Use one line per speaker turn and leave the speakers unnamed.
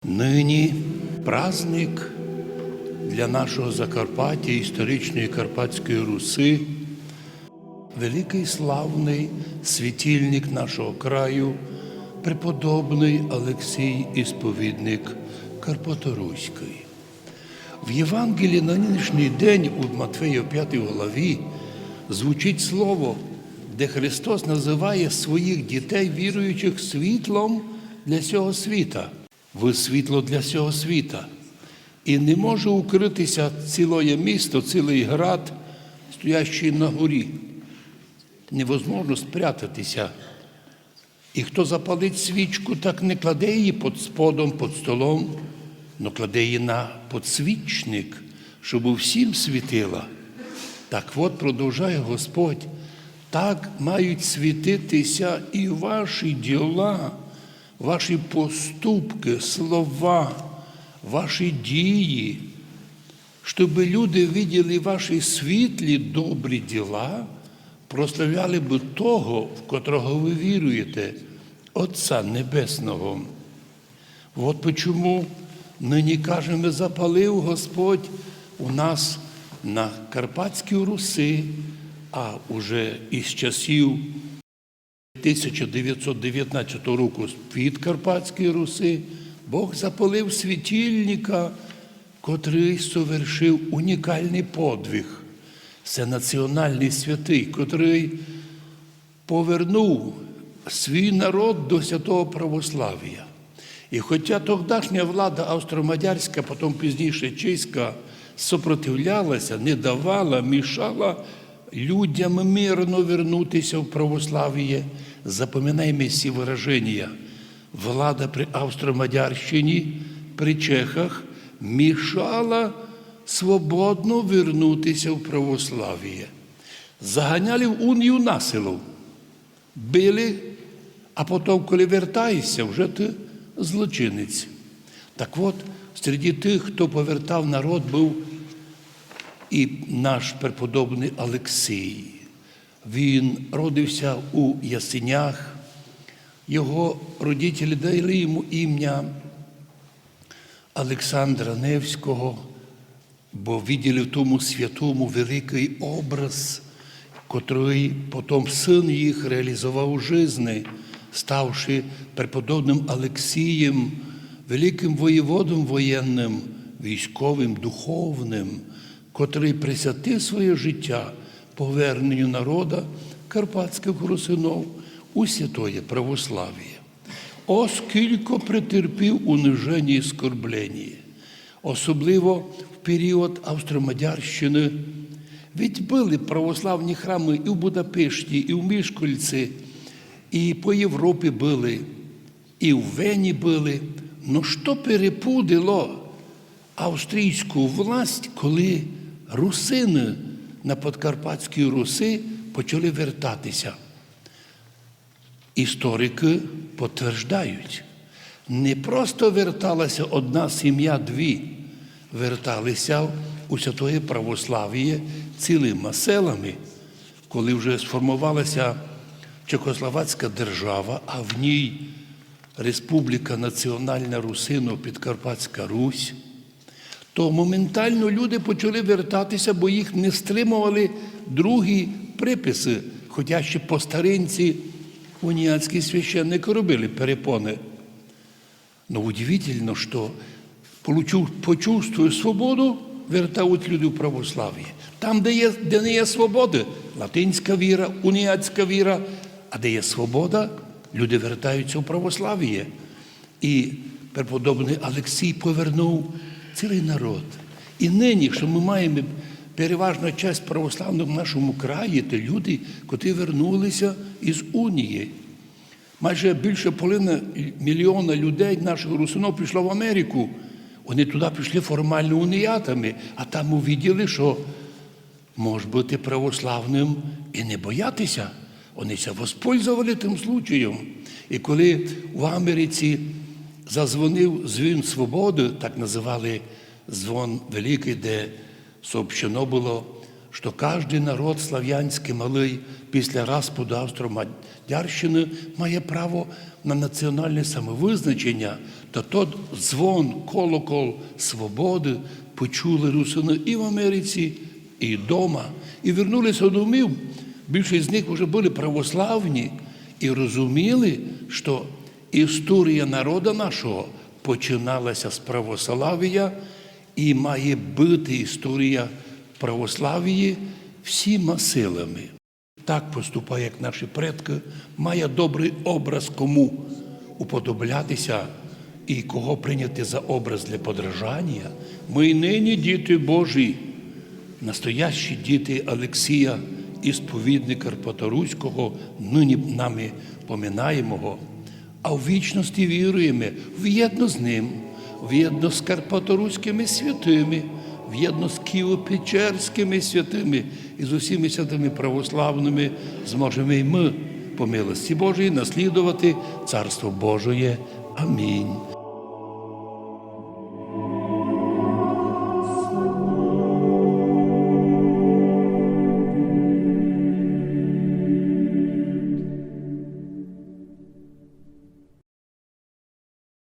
Нині праздник для нашого Закарпаття, історичної Карпатської Руси, великий славний світильник нашого краю, преподобний Олексій Ісповідник Карпаторуський. В Євангелії на нинішній день у Матвея 5 главі звучить слово, де Христос називає своїх дітей, віруючих, світлом для цього світа. Ви світло для цього світа. І не може укритися ціле місто, цілий град, стоящий на горі. Невозможно спрятатися. І хто запалить свічку, так не кладе її під сподом, під столом, но кладе її на подсвічник, щоб усім світила. Так от, продовжує Господь, так мають світитися і ваші діла, ваші поступки, слова, ваші дії, щоб люди виділи ваші світлі, добрі діла, прославляли би того, в котрого ви віруєте, Отця Небесного. От чому нині кажемо, запалив Господь у нас на Карпатській Русі, а уже із часів 1919 року з-під Карпатської Руси Бог запалив світильника, котрий совершив унікальний подвиг. Це національний святий, котрий повернув свій народ до святого православ'я. І хоча тогдашня влада австро-мадярська, потім пізніше чеська, сопротивлялася, не давала, мішала людям мирно вернутися в православ'я, запам'ятаємо ці вираження. Влада при Австро-Мадярщині, при чехах мішала свободно вернутися в православ'я. Заганяли в унію насилу, били, а потім, коли вертаєшся, вже ти злочинець. Так от, серед тих, хто повертав народ, був і наш преподобний Олексій. Він родився у Ясенях. Його родителі дали йому ім'я Олександра Невського, бо виділи в тому святому великий образ, котрий потім син їх реалізував у житті, ставши преподобним Олексієм, великим воєводом воєнним, військовим, духовним, котрий присвятив своє життя поверненню народу карпатських русинов у святоє православ'я. Оскільки претерпів униження і скорблення, особливо в період Австро-Мадярщини, ведь були православні храми і в Будапешті, і в Мішкольці, і по Європі були, і в Вені були. Но що перепудило австрійську власть, коли русини на Подкарпатській Русі почали вертатися? Історики підтверджують, не просто верталася одна сім'я, дві, верталися у святоє православ'я цілими селами, коли вже сформувалася Чехословацька держава, а в ній Республіка Національна Русино-Підкарпатська Русь, то моментально люди почали вертатися, бо їх не стримували другі приписи, хоча ще по старинці уніатські священники робили перепони. Но удивительно, що, почувствує свободу, вертають люди в православ'я. Там, де не є свобода, латинська віра, уніатська віра, а де є свобода, люди вертаються в православ'я. І преподобний Олексій повернув цілий народ. І нині, що ми маємо переважна частина православних в нашому краї, це люди, котрі вернулися із унії. Майже більше половини мільйона людей наших русинов пішло в Америку. Вони туди пішли формально уніятами, а там увиділи, що може бути православним і не боятися. Вони се воспользували тим случаєм. І коли в Америці зазвонив дзвін свободи, так називали дзвон великий, де сообщено було що кожен народ слав'янський малий після розпаду Австро-Мадярщини має право на національне самовизначення, то тот дзвон, колокол свободи почули русини і в Америці, і вдома, і вернулися до домів. Більшість з них вже були православні і розуміли, що історія народу нашого починалася з православ'я і має бути історія православ'я всіма силами. Так поступає, як наші предки, має добрий образ кому уподоблятися і кого прийняти за образ для подражання. Ми й нині діти Божі, настоящі діти Олексія, ісповідника Карпаторуського, нині нами поминаємого, а в вічності віруємо в'єдно з ним, в'єдно з карпаторуськими святими, в'єдно з Києво-Печерськими святими і з усіми святими православними зможемо і ми, по милості Божої, наслідувати Царство Божоє. Амінь.